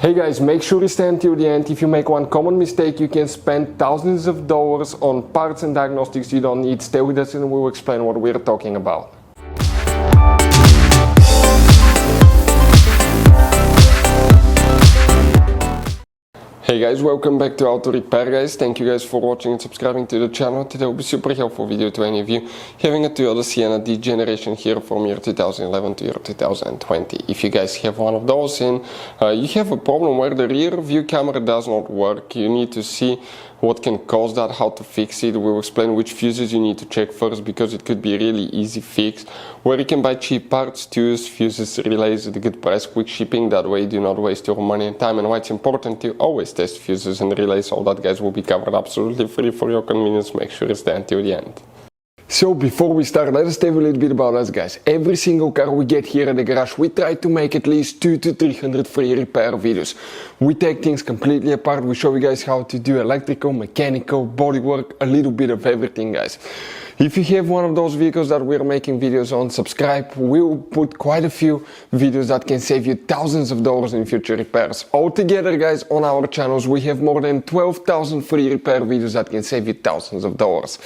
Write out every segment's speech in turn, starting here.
Hey guys, make sure you stay until the end. If you make one common mistake, you can spend thousands of dollars on parts and diagnostics you don't need. Stay with us and we'll explain what we're talking about. Hey guys, welcome back to Auto Repair guys. Thank you guys for watching and subscribing to the channel. Today will be super helpful video to any of you having a Toyota Sienna D generation here from year 2011 to year 2020. If you guys have one of those and you have a problem where the rear view camera does not work, you need to see what can cause that, how to fix it. We'll explain which fuses you need to check first because it could be a really easy fix, where you can buy cheap parts, tools, fuses, relays at a good price, quick shipping. That way you do not waste your money and time, and why it's important to always test fuses and relays. All that guys will be covered absolutely free for your convenience. Make sure you stay until the end. So before we start, let us tell you a little bit about us guys. Every single car we get here at the garage, we try to make at least 200 to 300 free repair videos. We take things completely apart, we show you guys how to do electrical, mechanical, bodywork, a little bit of everything guys. If you have one of those vehicles that we're making videos on, subscribe. We'll put quite a few videos that can save you thousands of dollars in future repairs. Altogether guys, on our channels we have more than 12,000 free repair videos that can save you thousands of dollars.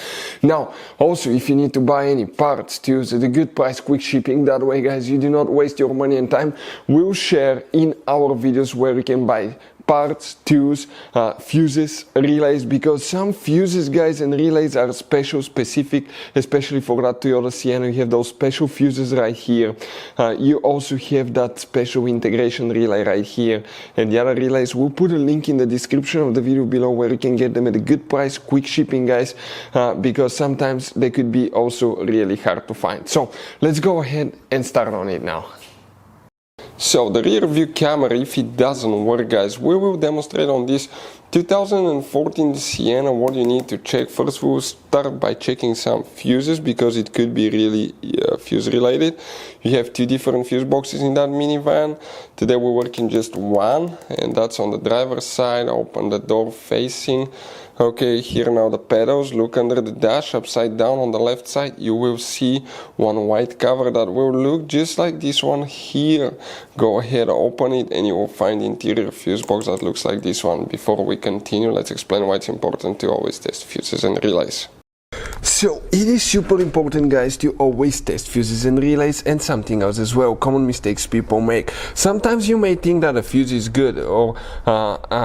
Now also, if you need to buy any parts, tools at a good price, quick shipping, that way guys you do not waste your money and time, we'll share in our videos where you can buy parts, tools, fuses, relays, because some fuses guys and relays are specific, especially for that Toyota Sienna. You have those special fuses right here. You also have that special integration relay right here, and the other relays, we'll put a link in the description of the video below where you can get them at a good price, quick shipping guys, because sometimes they could be also really hard to find. So let's go ahead and start on it now. So the rear view camera, if it doesn't work guys, we will demonstrate on this 2014 Sienna what you need to check. First we will start by checking some fuses because it could be really fuse related. You have two different fuse boxes in that minivan. Today we're working just one, and that's on the driver's side. Open the door facing. Okay, here now the pedals. Look under the dash upside down on the left side. You will see one white cover that will look just like this one here. Go ahead, open it, and you will find the interior fuse box that looks like this one. Before we continue, let's explain why it's important to always test fuses and relays. So it is super important guys to always test fuses and relays, and something else as well, common mistakes people make. Sometimes you may think that a fuse is good, or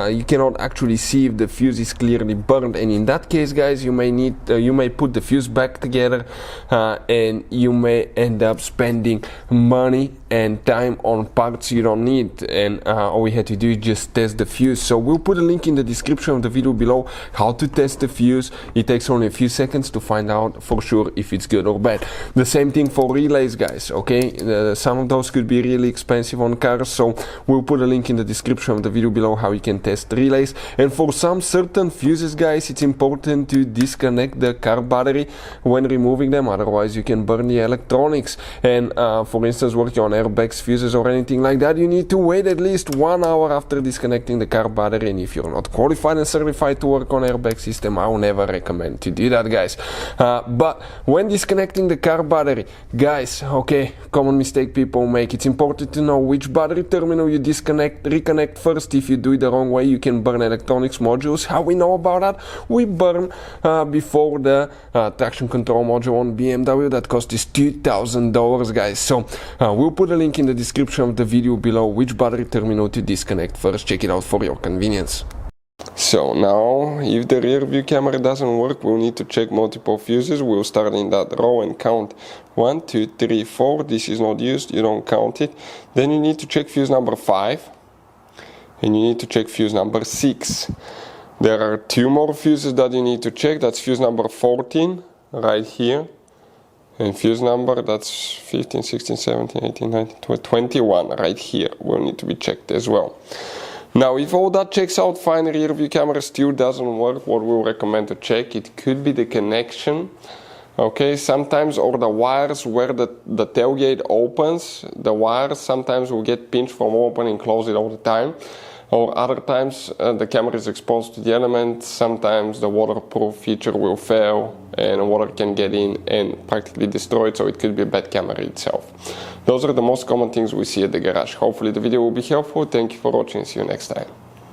you cannot actually see if the fuse is clearly burned, and in that case guys you may put the fuse back together and you may end up spending money and time on parts you don't need, and all we had to do is just test the fuse. So we'll put a link in the description of the video below how to test the fuse. It takes only a few seconds to find out for sure if it's good or bad. The same thing for relays guys, okay? Some of those could be really expensive on cars, so we'll put a link in the description of the video below how you can test relays. And for some certain fuses guys, it's important to disconnect the car battery when removing them, otherwise you can burn the electronics. And for instance, working on airbags, fuses or anything like that, you need to wait at least 1 hour after disconnecting the car battery. And if you're not qualified and certified to work on airbag system, I will never recommend to do that guys. But when disconnecting the car battery guys, okay, common mistake people make, it's important to know which battery terminal you reconnect first. If you do it the wrong way, you can burn electronics modules. How we know about that? We burn before the traction control module on BMW that cost us $2,000 guys. So we'll put a link in the description of the video below which battery terminal to disconnect first. Check it out for your convenience. So now, if the rear view camera doesn't work, we'll need to check multiple fuses. We'll start in that row and count 1, 2, 3, 4. This is not used, you don't count it. Then you need to check fuse number 5, and you need to check fuse number 6. There are 2 more fuses that you need to check. That's fuse number 14 right here, and fuse number, that's 15, 16, 17, 18, 19, 20, 21 right here will need to be checked as well. Now, if all that checks out fine, rear view camera still doesn't work, what we'll recommend to check, it could be the connection, okay, sometimes, or the wires where the tailgate opens. The wires sometimes will get pinched from opening and close it all the time. or other times the camera is exposed to the elements. Sometimes the waterproof feature will fail and water can get in and practically destroy it, so it could be a bad camera itself. Those are the most common things we see at the garage. Hopefully the video will be helpful. Thank you for watching. See you next time.